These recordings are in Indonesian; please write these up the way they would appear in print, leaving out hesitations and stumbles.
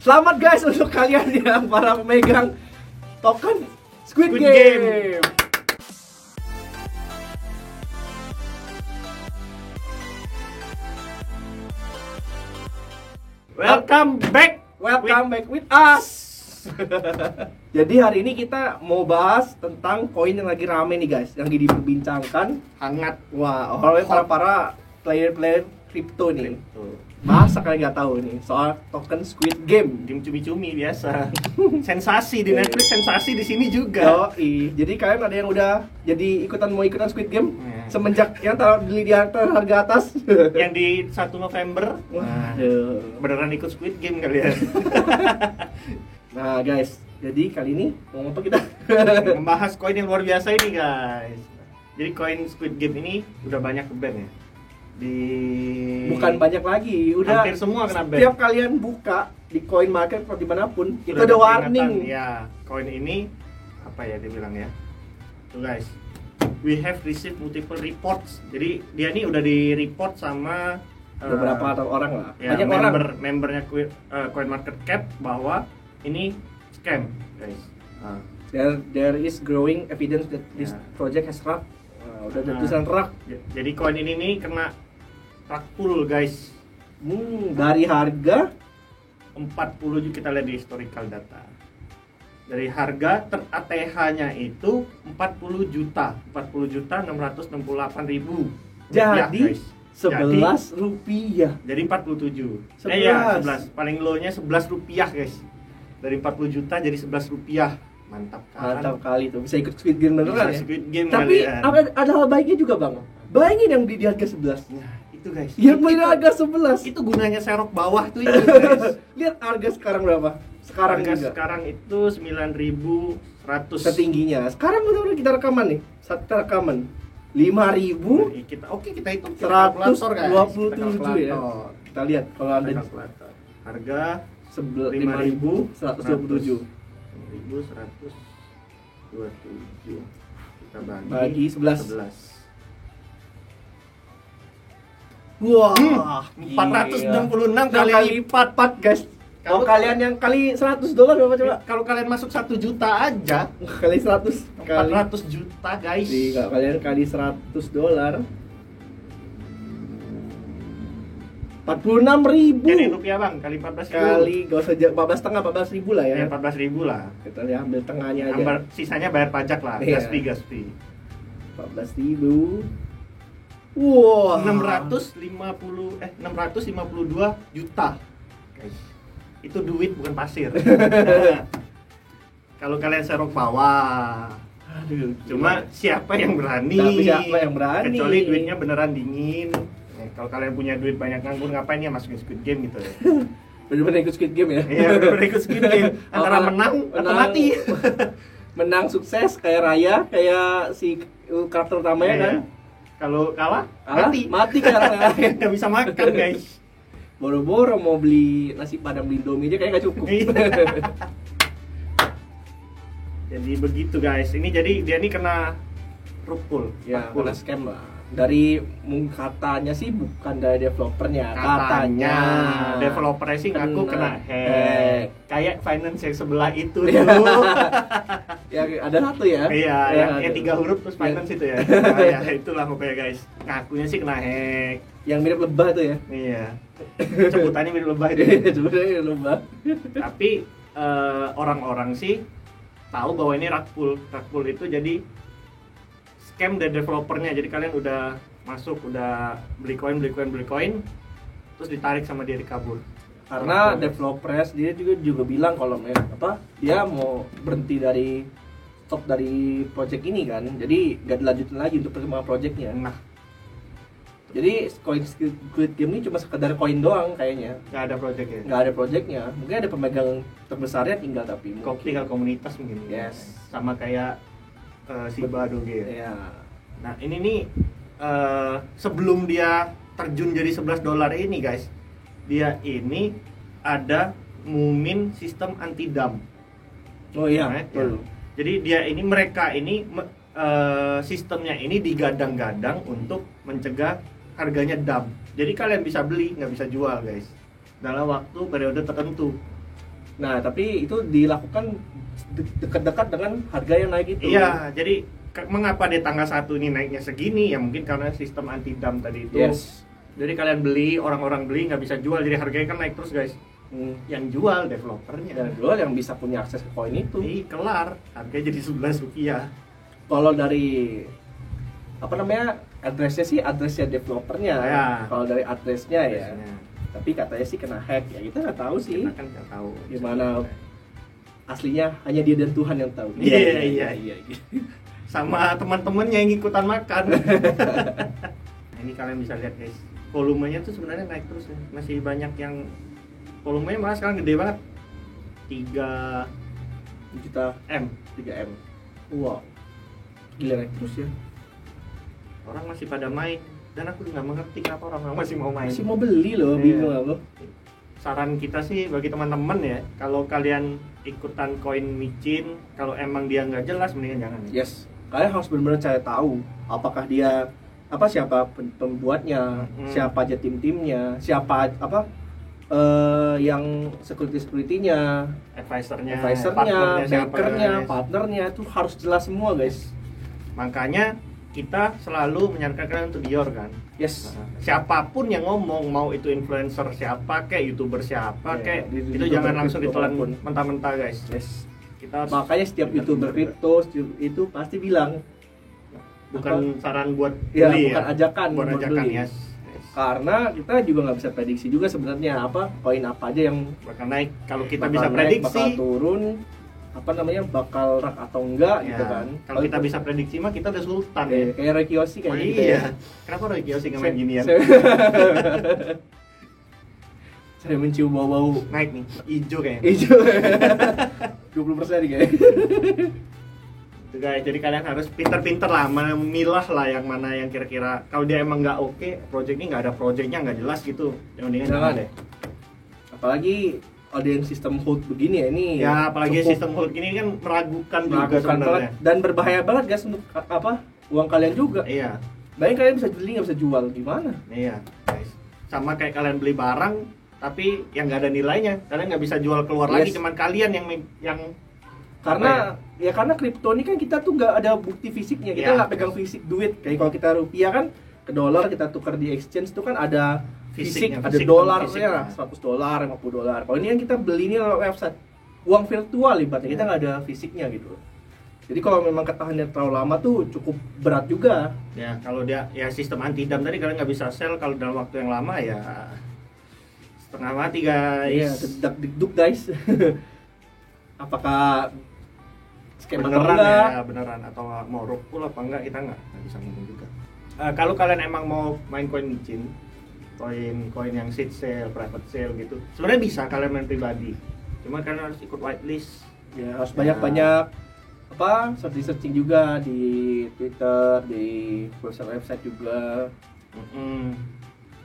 Selamat guys untuk kalian yang para pemegang token Squid Game. Welcome back with us. Jadi hari ini kita mau bahas tentang koin yang lagi rame nih guys, yang diperbincangkan hangat. Wah, oleh para player kripto nih. Masa kalian nggak tahu nih soal token Squid Game? Game cumi-cumi biasa. Sensasi di Netflix, sensasi di sini juga. Jadi kalian ada yang udah jadi mau ikutan Squid Game semenjak yang taruh di harga atas yang di 1 November. Waduh. Beneran ikut Squid Game kalian. Nah guys, jadi kali ini mau apa kita? Membahas koin yang luar biasa ini guys. Jadi koin Squid Game ini udah banyak ke ban ya. Bukan banyak lagi, udah hampir semua kena ban. Setiap kalian buka di coin market atau dimanapun itu ada warning. Ya, koin ini apa ya dibilang ya? Tuh guys, we have received multiple reports. Jadi dia ini udah di report sama beberapa orang lah. Ya, banyak membernya Coin Market Cap bahwa ini scam guys. There is growing evidence that this project has rug. Udah ada tulisan rug. Jadi koin ini nih kena rug pull guys. Dari harga 40 juta, kita lihat di historical data. Dari harga ATH-nya itu 40 juta 668.000. Jadi guys. 11 rupiah. Jadi 47. 11. Paling low-nya 11 rupiah guys. Dari 40 juta jadi 11 rupiah. Mantap kan? Mantap kali tuh, bisa ikut Squid Game beneran ya? Squid Game. Tapi ada hal baiknya juga bang. Bayangin yang di harga 11. Nah, itu guys. Yang beli harga 11. Itu gunanya serok bawah tuh itu guys. Lihat harga sekarang berapa? Sekarang itu 9.100 setingginya. Sekarang benar-benar kita rekaman nih. Saat kita rekaman 5.000 kita hitung 127 ya. Kita lihat kalau ada harga 5.127. 5.127 kita bagi 11. Wah, 466 kali lipat guys. Kalau kalian yang kali $100 berapa coba? Kalau kalian masuk 1 juta aja kali 100 400 juta guys. Iya, kalian kali $100 46.000. Jadi rupiah bang, kali 14.000. Kali gak usah 14,5 lah ya. Ya 14.000 lah. Kita lihat ambil tengahnya aja. Sisanya bayar pajak lah, gas fee. 14.000. Wow. 652 juta. Guys. Itu duit bukan pasir. Kalau kalian serok bawah. Aduh, cuma siapa yang berani? Tapi siapa yang berani? Kecuali duitnya beneran dingin. Kalau kalian punya duit banyak nganggur ngapain ya masukin Squid Game gitu ya? Bener-bener ikut Squid Game ya? Iya, bener-bener ikut Squid Game. Antara menang atau mati. Menang sukses kayak Raya, kayak si karakter utamanya kan. Kalau kalah mati karakter. Nggak bisa makan guys. Boro-boro mau beli nasi padang, beli Indomie aja kayak nggak cukup. Jadi begitu guys. Ini jadi dia ini kena rug pull. Ya, kena scam lah. Dari katanya sih bukan dari developernya, katanya developernya sih ngaku kena hack. Kayak finance yang sebelah itu tuh. Ya ada satu ya. Iya, yang 3 huruf terus finance itu ya. Nah, ya itulah pokoknya guys. Ngakunya sih kena hack. Yang mirip lebah tuh ya. Iya. Sebutannya mirip lebah itu. Sebutannya lebah. Tapi orang-orang sih tahu bahwa ini rug pull. Rug pull itu jadi scam dari developernya. Jadi kalian udah masuk, udah beli koin, terus ditarik sama dia dikabur. Karena developernya sendiri juga bilang kalau dia mau berhenti dari stop dari project ini kan. Jadi gak dilanjutin lagi untuk perkembangan projectnya. Nah, jadi koin Squid Game ini cuma sekedar koin doang kayaknya. Nggak ada projectnya. Nggak ada projectnya. Mungkin ada pemegang terbesarnya tinggal tapi. Tinggal komunitas mungkin. Yes. Sama kayak Shiba Doge. Ya. Nah ini nih sebelum dia terjun jadi $11 ini guys, dia ini ada mumin sistem anti dump. Oh iya. Nah, ya. Jadi mereka ini sistemnya ini digadang-gadang untuk mencegah harganya dump. Jadi kalian bisa beli, nggak bisa jual guys, dalam waktu periode tertentu. Nah, tapi itu dilakukan dekat-dekat dengan harga yang naik itu. Iya, jadi mengapa di tanggal 1 ini naiknya segini? Ya mungkin karena sistem anti dump tadi itu. Yes. Jadi kalian beli, orang-orang beli nggak bisa jual, jadi harganya kan naik terus guys. Yang jual developernya. Dan jual yang bisa punya akses ke koin itu. Kelar, harganya jadi 11 rupiah. Kalau dari apa namanya addressnya sih addressnya developernya. Ya. Kalau dari addressnya ya. Biasanya. Tapi katanya sih kena hack ya, kita nggak tahu sih. Kita kan nggak tahu. Gimana aslinya hanya dia dan Tuhan yang tahu. Iya. Sama teman-temannya yang ikutan makan. Nah, ini kalian bisa lihat guys, volumenya tuh sebenarnya naik terus ya. Masih banyak yang volumenya malah sekarang gede banget. 3 juta M. 3M. Wow. Gila naik terus ya. Orang masih pada main dan aku nggak mengerti kenapa orang masih mau main. Masih mau beli loh, Iya. bingung aku. Saran kita sih bagi teman-teman ya, kalau kalian ikutan koin micin, kalau emang dia nggak jelas mendingan jangan. Yes. Kalian harus benar-benar cari tahu apakah dia siapa pembuatnya, siapa aja tim-timnya, siapa yang security-nya, Advisernya, bankernya, partnernya itu harus jelas semua guys. Makanya kita selalu menyarankan kalian untuk Dior kan. Yes. Siapapun yang ngomong, mau itu influencer siapa kayak youtuber siapa kayak itu YouTuber jangan langsung crypto ditelan apapun. mentah-mentah guys. Yes. Kita harus Makanya setiap youtuber kripto itu pasti bilang bukan saran buat ya, beli bukan ya. ajakan buat ajakan beli. yes. Karena kita juga nggak bisa prediksi juga sebenarnya koin apa aja yang Bakal naik. Kalau kita bakal bisa naik, prediksi, bakal turun, bakal rak atau enggak ya, gitu kan. kalau kita bisa prediksi mah kita udah sultan ya. kayak Roy Kiyoshi kayak gitu Iya. ya. Kenapa Roy Kiyoshi nggak main ginian? Saya mencium bau-bau Naik nih, hijau kayaknya. hijau. 20% nih kayaknya. Tuh guys, jadi kalian harus pinter-pinter lah memilah lah yang mana yang kira-kira kalau dia emang nggak oke, project ini nggak ada projectnya nggak jelas gitu, yang mendingan jangan deh. Apalagi ada yang sistem hold begini ya ini. Ya apalagi cukup sistem hold gini kan meragukan juga meragukan sebenarnya. banget dan berbahaya banget guys untuk uang kalian juga. Iya, Bayangin kalian bisa beli nggak bisa jual gimana? iya guys. Sama kayak kalian beli barang tapi yang nggak ada nilainya, kalian nggak bisa jual keluar lagi, Yes. cuman kalian yang Karena karena kripto ini kan kita tuh nggak ada bukti fisiknya, kita Ya. nggak pegang fisik duit. Kayak kalau kita rupiah kan ke dolar kita tukar di exchange itu kan ada fisik, Fisiknya, ada fisik dolar fisik, ya, ya. $100, $50. Kalau ini kan kita beli ini lewat website, uang virtual ibaratnya, kita nggak ada fisiknya gitu. Jadi kalau memang ketahanannya terlalu lama tuh cukup berat juga. ya kalau dia ya sistem anti dump tadi kalian nggak bisa sell kalau dalam waktu yang lama ya setengah mati guys. Iya, dedak dikduk guys. Apakah skema atau beneran enggak? ya beneran atau mau rupul apa enggak kita nggak bisa ngomong juga. Kalau kalian emang mau main koin micin, koin yang seed sale, private sale gitu, sebenarnya bisa kalian main pribadi. Cuma kalian harus ikut whitelist. Ya harus banyak-banyak searching juga di Twitter, di website juga.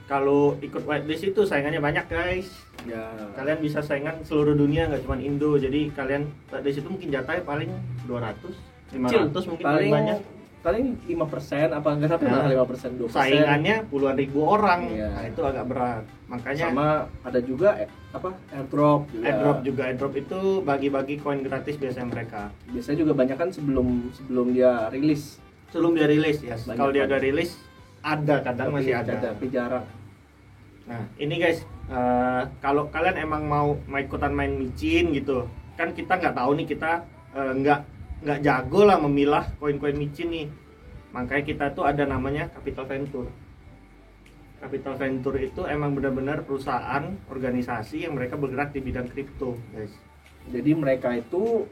Kalau ikut whitelist itu saingannya banyak guys. Ya. Kalian bisa saingan seluruh dunia nggak cuma Indo. Jadi kalian whitelist itu mungkin jatahnya paling 200, 500 mungkin paling banyak. Paling 5% apa enggak sampai malah 5%, 2%. Saingannya puluhan ribu orang. Iya. Nah, itu agak berat. Makanya Sama ada juga airdrop juga. airdrop itu bagi-bagi koin gratis biasanya mereka. Biasanya juga banyak kan sebelum dia rilis. Sebelum dia rilis ya. Banyak Kalau dia banget. udah rilis ada kadang masih ada. Tapi jarang. Nah, ini guys, kalau kalian emang mau ikutan main micin gitu, kan kita nggak tahu nih, kita nggak jago lah memilah koin-koin micin nih. Makanya kita tuh ada namanya Capital Venture. Capital Venture itu emang benar-benar perusahaan, organisasi yang mereka bergerak di bidang kripto, guys. Jadi mereka itu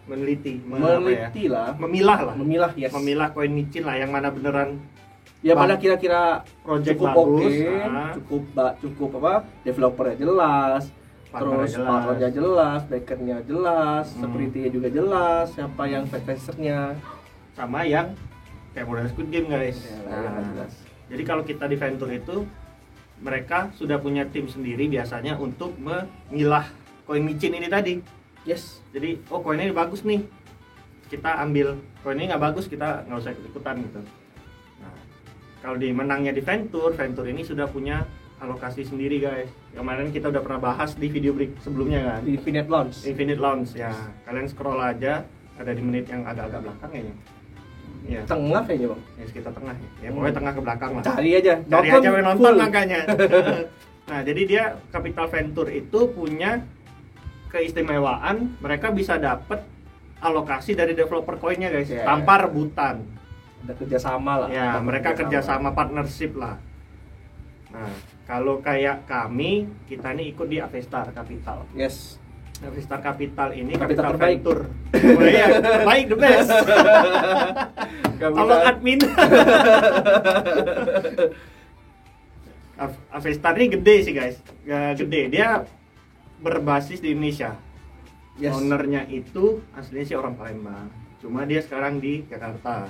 Meneliti memilah yes. memilah koin micin lah yang mana beneran Ya mana kira-kira project cukup bagus, cukup developernya jelas, terus partnernya jelas, backernya jelas, security-nya juga jelas, siapa yang advisernya, sama yang kayak model Squid Game guys. yang jelas. Jadi kalau kita di Venture itu mereka sudah punya tim sendiri biasanya untuk memilah koin micin ini tadi. Yes. Jadi koin ini bagus nih, kita ambil. Koin ini nggak bagus, kita nggak usah ikut-ikutan gitu. Nah, kalau di menangnya di Venture ini sudah punya alokasi sendiri guys. Kemarin kita udah pernah bahas di video break sebelumnya kan. Di Infinite Launch. Infinite Launch ya. Kalian scroll aja, ada di menit yang agak-agak belakang kayaknya. Ya. Tengah kayaknya bang. Ya sekitar tengah ya. Ya pokoknya tengah ke belakang lah. Cari aja. Cari aja nonton full. makanya. Nah, jadi dia Capital Venture itu punya keistimewaan, mereka bisa dapat alokasi dari developer koinnya guys, Yeah. tanpa rebutan. Ada kerjasama lah. Ya, mereka kerjasama partnership lah. Nah, kalau kayak kami, kita ini ikut di Avestar Capital. Yes. Avestar Capital ini Capital Capital terbaik. Venture. Oh iya, terbaik, the best. Kalau admin. Avestar ini gede sih guys, gede. Dia berbasis di Indonesia. Yes. Ownernya itu aslinya sih orang Palembang, cuma dia sekarang di Jakarta.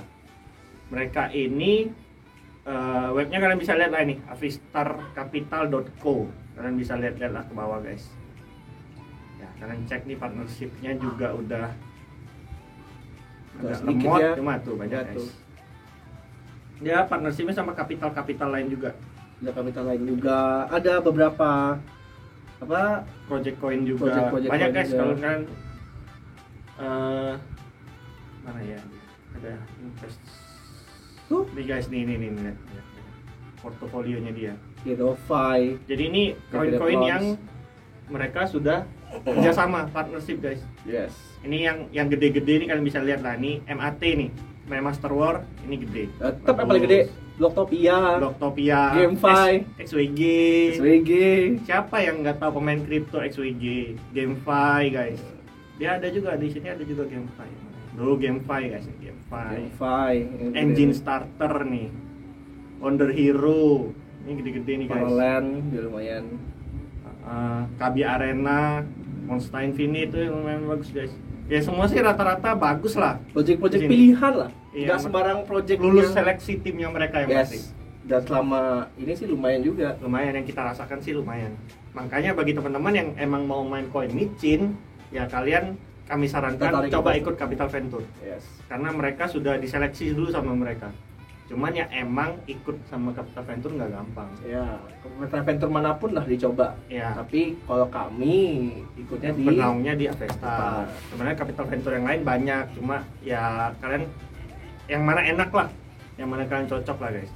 Mereka ini webnya kalian bisa lihat lah ini, avestarcapital.co. Kalian bisa lihat-lihat lah ke bawah guys. Ya, kalian cek nih partnershipnya juga udah agak sedikit lemot, ya. cuma tuh banyak Ya, guys. tuh. Dia partnershipnya sama kapital-kapital lain juga. Ada kapital lain juga, ada beberapa apa Project Coin juga Project banyak Coin guys. juga. Kalau kalian mana ya, ada invest tuh nih guys, nih lihat portofolionya dia. Hero-Fi. Jadi ini koin-koin yang mereka sudah kerjasama partnership guys. Yes. Ini yang gede-gede ini kalian bisa lihat lah, ini MAT nih, Master War ini gede. Tetap yang paling gede Blocktopia, Blocktopia, GameFi, XWG. SWG. Siapa yang nggak tahu pemain kripto XWG? GameFi guys. Dia ada juga di sini, ada juga GameFi. Dulu GameFi guys, GameFi. GameFi. Engine Starter nih. Wonder Hero. Ini gede-gede nih guys. Parallel, dia lumayan. KB Arena, Monster Infinite itu lumayan bagus guys. Ya semua sih rata-rata bagus lah. Project-project Sini. pilihan lah. Iya, Nggak sembarang project Lulus yang- seleksi timnya mereka yang pasti. Yes. Dan selama ini sih lumayan juga. Lumayan, yang kita rasakan sih lumayan. Makanya bagi teman-teman yang emang mau main koin micin, ya kalian kami sarankan Tertarik coba itu. ikut Capital Venture. Yes. Karena mereka sudah diseleksi dulu sama mereka. Cuman ya emang ikut sama Capital Venture nggak gampang. Ya, venture manapun lah dicoba. Ya, Tapi kalau kami ikutnya di bernaungnya di Avesta. Avesta. Sebenarnya Capital Venture yang lain banyak, cuma ya kalian yang mana enak lah, yang mana kalian cocok lah guys.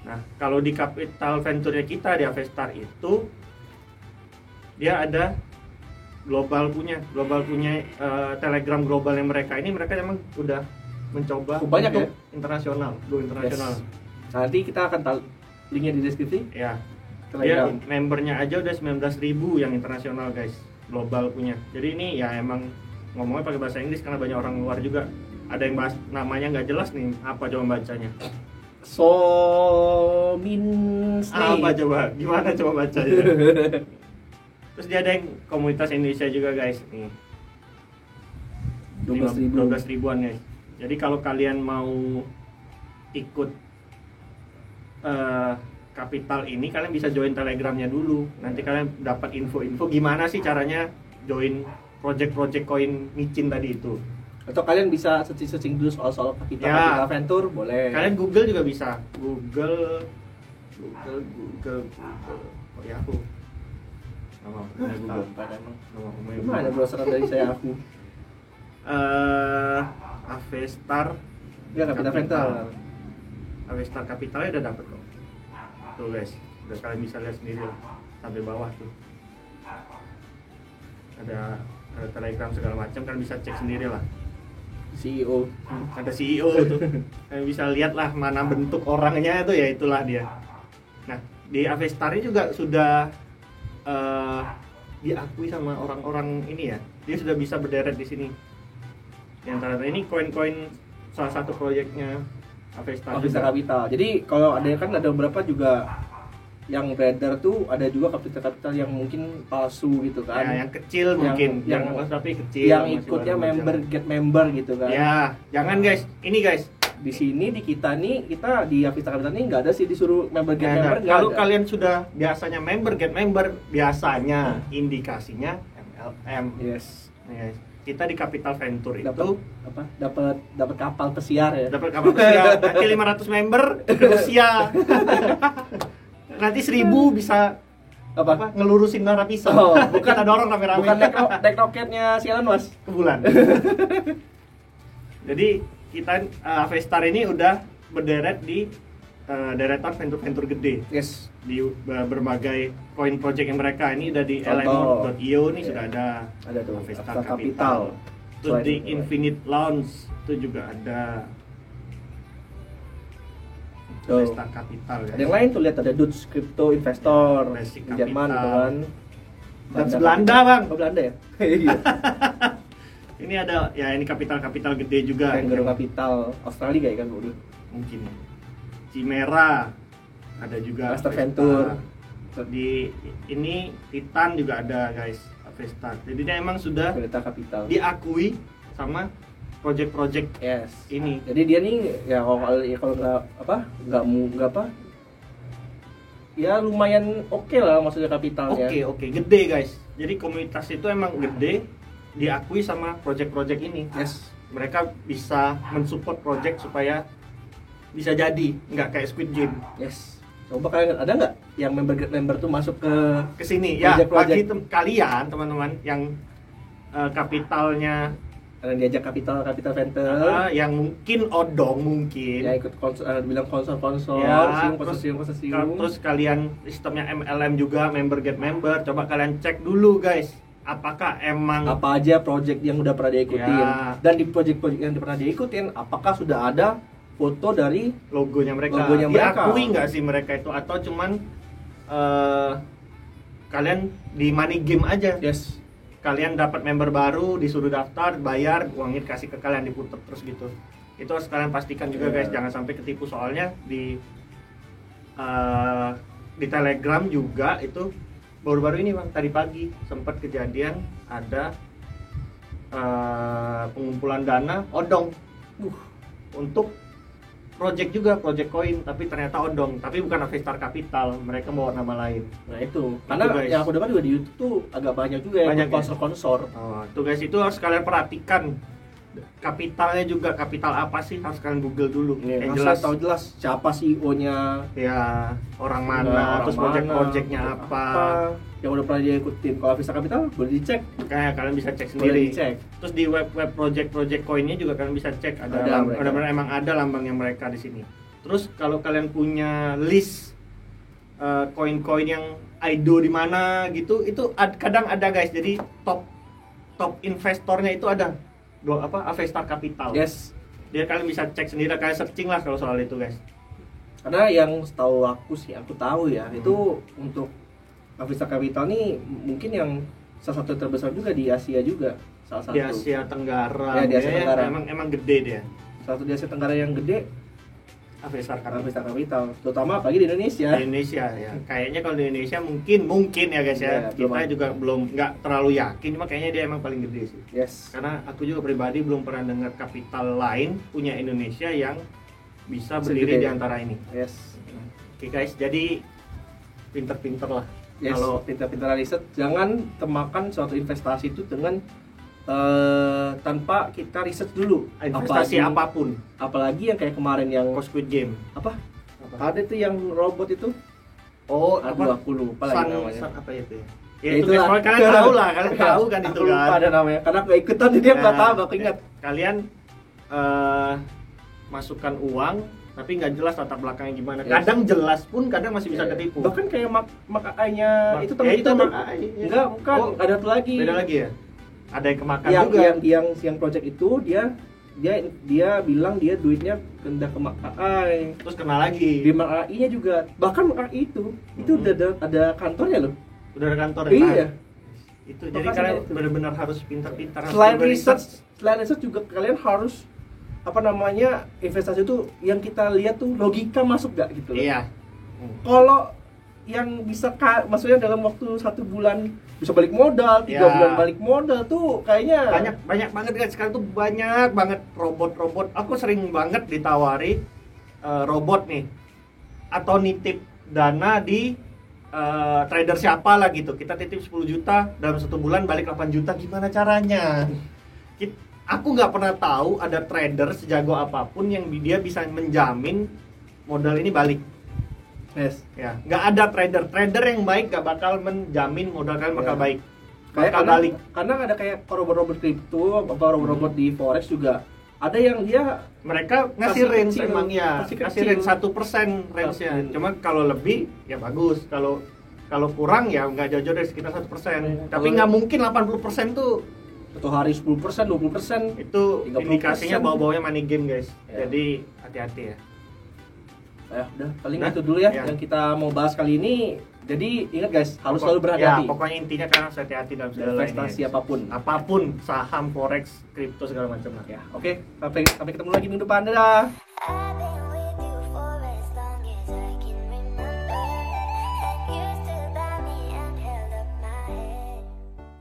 Nah, kalau di Capital Venture-nya kita di Avestar itu dia ada global punya Telegram global yang mereka ini, mereka emang udah mencoba Cukup banyak untuk ya? internasional, go internasional. Yes. Nanti kita akan tahu linknya di deskripsi. Ya. Telegram. Dia membernya aja udah 19.000 yang internasional guys, global punya. Jadi ini ya emang ngomongnya pakai bahasa Inggris karena banyak orang luar juga. Ada yang bahas namanya nggak jelas nih, apa coba bacanya? Apa Apa coba? Gimana coba bacanya? Terus dia ada yang komunitas Indonesia juga guys nih. 12.000. 12 ribuan guys. Jadi kalau kalian mau ikut Capital ini, kalian bisa join Telegramnya dulu. Nanti kalian dapat info-info gimana sih caranya join project koin micin tadi itu. Atau kalian bisa searching dulu soal Capital Ya. Capital Venture, boleh. Kalian Google juga bisa. Google. Oh ya aku. Nama Google. Apa emang? Nama Gimana browser dari saya aku? Avestar. Ya Capital Venture. Avestar Capitalnya udah dapet kok. Tuh guys, udah kalian bisa lihat sendiri lah, sampai bawah tuh. Ada Telegram segala macam, kalian bisa cek sendiri lah. CEO. Ada CEO tuh. Kalian bisa lihat lah mana bentuk orangnya itu, ya itulah dia. Nah, di Avestar ini juga sudah diakui sama orang-orang ini ya. Dia sudah bisa berderet di sini. Yang ternyata ini koin-koin salah satu proyeknya Avestar. Avesta juga. Capital. Jadi kalau ada kan ada beberapa juga yang beredar tuh, ada juga kapital yang mungkin palsu gitu kan. Ya, yang kecil mungkin, yang tapi kecil. yang masih ikutnya baru member belajar. get member gitu kan. Ya, jangan guys. Ini guys. Di sini di kita nih, kita di Avesta Capital nih nggak ada sih disuruh member get Nggak ada. member. nggak Kalau ada. kalian sudah biasanya member get member, biasanya indikasinya MLM. Yes. Nih, guys. Kita di Capital Venture Dapat itu apa? Dapat kapal pesiar ya. dapat kapal pesiar, nanti 500 member ke Rusia. nanti 1000 bisa Apa? ngelurusin bara pisau. Oh, bukan Kita dorong rame-rame. Bukan naik roketnya si Elon Musk. ke bulan. Jadi kita Avestar ini udah berderet di deretan venture-venture gede Yes. di berbagai coin project yang mereka. Ini udah di Contoh. LMO.io nih Iya. sudah ada Ada tuh Avestar Avestar Capital. Terus Selain di itu, Infinite Launch itu juga ada Tuh. Avestar Capital ya. Ada yang lain tuh, lihat ada Dutch Crypto Investor Basic di Jerman Capital. gitu kan. Dan Belanda, Bang. Oh, Belanda ya? Iya. Ini ada ya ini kapital-kapital gede juga. Kangaroo Capital Australia kayak kan dulu. Mungkin Chimera ada juga Master Avestar. Venture. Di ini Titan juga ada guys Avestar. Jadi dia emang sudah Berita Capital. diakui sama project-project Yes. ini. Jadi dia nih ya kalau nggak apa ya lumayan oke lah maksudnya kapitalnya. Oke, gede guys. Jadi komunitas itu emang gede, diakui sama project-project ini. Yes. Mereka bisa mensupport project supaya bisa jadi, nggak kayak Squid Game. Yes. Coba kalian ada nggak yang member tuh masuk ke Kesini ya, Project-project. bagi kalian teman-teman yang kapitalnya kalian diajak kapital venture yang mungkin odong mungkin ya ikut bilang konsor ya, konsorsium. terus kalian sistemnya MLM juga, member get member, coba kalian cek dulu guys, apakah emang apa aja project yang udah pernah diikutin Ya. dan di project yang pernah diikutin apakah sudah ada foto dari logonya mereka, Logonya mereka. diakui nggak sih mereka itu, atau cuman kalian di money game aja. yes Kalian dapat member baru, disuruh daftar, bayar, uangnya dikasih ke kalian, diputer terus gitu. Itu harus kalian pastikan juga Yeah. guys, jangan sampai ketipu, soalnya di Telegram juga itu baru-baru ini Bang, tadi pagi sempat kejadian ada pengumpulan dana odong untuk project juga, project coin, tapi ternyata odong, tapi bukan Avestar Capital, mereka bawa nama lain. nah itu karena guys. yang aku dengar juga di YouTube tuh agak banyak juga Banyak yang ya? konsor Tuh guys, itu harus kalian perhatikan. Kapitalnya juga, kapital apa sih, harus kalian google dulu. Yang jelas tahu jelas siapa CEO-nya, ya orang mana, terus project-projectnya apa. yang udah pernah dia ikutin. Kalau Avestar Capital boleh dicek, Kayak kalian bisa cek boleh sendiri. dicek. Terus di web project coinnya juga kalian bisa cek, ada Ada mereka. benar-benar emang ada lambangnya mereka di sini. Terus kalau kalian punya list koin-koin yang IDO di mana gitu, itu kadang ada guys. Jadi top investornya itu ada Avestar Capital. Yes. Dia kalian bisa cek sendiri, kalian searching lah kalau soal itu guys. Karena yang setahu aku tahu ya, itu untuk Avestar Capital nih mungkin yang salah satu terbesar juga di Asia juga, salah satu. Di Asia Tenggara. Ya, di Asia Tenggara. Emang gede dia. Salah satu di Asia Tenggara yang gede Avestar Capital. Avestar Capital, terutama apalagi di Indonesia. Di Indonesia ya. Kayaknya kalau di Indonesia mungkin ya guys ya. Ya, Kita belum. juga belum nggak terlalu yakin, cuma kayaknya dia emang paling gede sih. Yes. Karena aku juga pribadi belum pernah dengar kapital lain punya Indonesia yang bisa berdiri Segede. di antara ini. Yes. Oke guys, jadi pinter-pinter lah. Yes. Kalau Pintar-pintar riset, jangan temakan suatu investasi itu dengan tanpa kita riset dulu. investasi apapun. Apalagi yang kayak kemarin yang Squid Game. apa? Ada tuh yang robot itu. Oh, Aduh, aku lupa lagi namanya. Sun apa itu ya? Ya, Ya, itu guys, itulah. kalian tahu lah, kalian tahu kan itu Aku lupa kan. ada namanya. Karena aku ikutan jadi aku nggak tahu, aku ingat. Kalian masukkan uang tapi nggak jelas latar belakangnya gimana. Yes. Kadang jelas pun, kadang masih bisa ketipu. Bahkan kayak AI-nya itu teman Ya, kita itu tuh. Mak AI, iya. Enggak, bukan. Oh, Ada satu lagi. Beda lagi ya? Ada yang kemakan yang, juga. yang project itu dia bilang dia duitnya kena ke Mak AI. Terus kena lagi. Di Mak AI-nya juga. Bahkan Mak AI itu udah ada kantornya loh. Udah ada kantor. Iya. Itu jadi Makanya kalian itu. benar-benar harus pintar-pintar. harus Selain beresearch. research juga kalian harus investasi itu yang kita lihat tuh logika masuk gak gitu loh. Iya. Kalau yang bisa maksudnya dalam waktu 1 bulan bisa balik modal, 3 Ya. bulan balik modal tuh kayaknya banyak banget guys, sekarang tuh banyak banget robot. Aku sering banget ditawari robot nih atau nitip dana di trader siapa lah gitu. Kita titip 10 juta dalam 1 bulan balik 8 juta, gimana caranya? Aku nggak pernah tahu ada trader sejago apapun yang dia bisa menjamin modal ini balik. Yes. Ya, nggak ada trader yang baik nggak bakal menjamin modal kalian bakal Ya. baik. Kayak Bakal karena, balik. karena ada kayak robot-robot kripto, apa robot-robot di forex juga. Ada yang dia Mereka ngasih Kasih range kecil, emang ya, kasih ngasih kecil. range 1% range-nya. Kecil. Cuma kalau lebih ya bagus. Kalau kurang ya nggak jauh-jauh dari sekitar 1%. Ya, Tapi kalau- nggak mungkin 80% tuh. satu hari 10%, 20%. Itu 30%. indikasinya bau-baunya money game, guys. Ya. Jadi hati-hati ya. Ya, udah paling Udah? itu dulu ya Ya. yang kita mau bahas kali ini. Jadi ingat guys, harus Pokok- selalu berhati-hati. Ya, pokoknya intinya kan harus hati-hati dalam segala investasi ini. apapun. Apapun, saham, forex, kripto segala macam lah. Ya, oke. Sampai ketemu lagi minggu depan. Dadah. I've been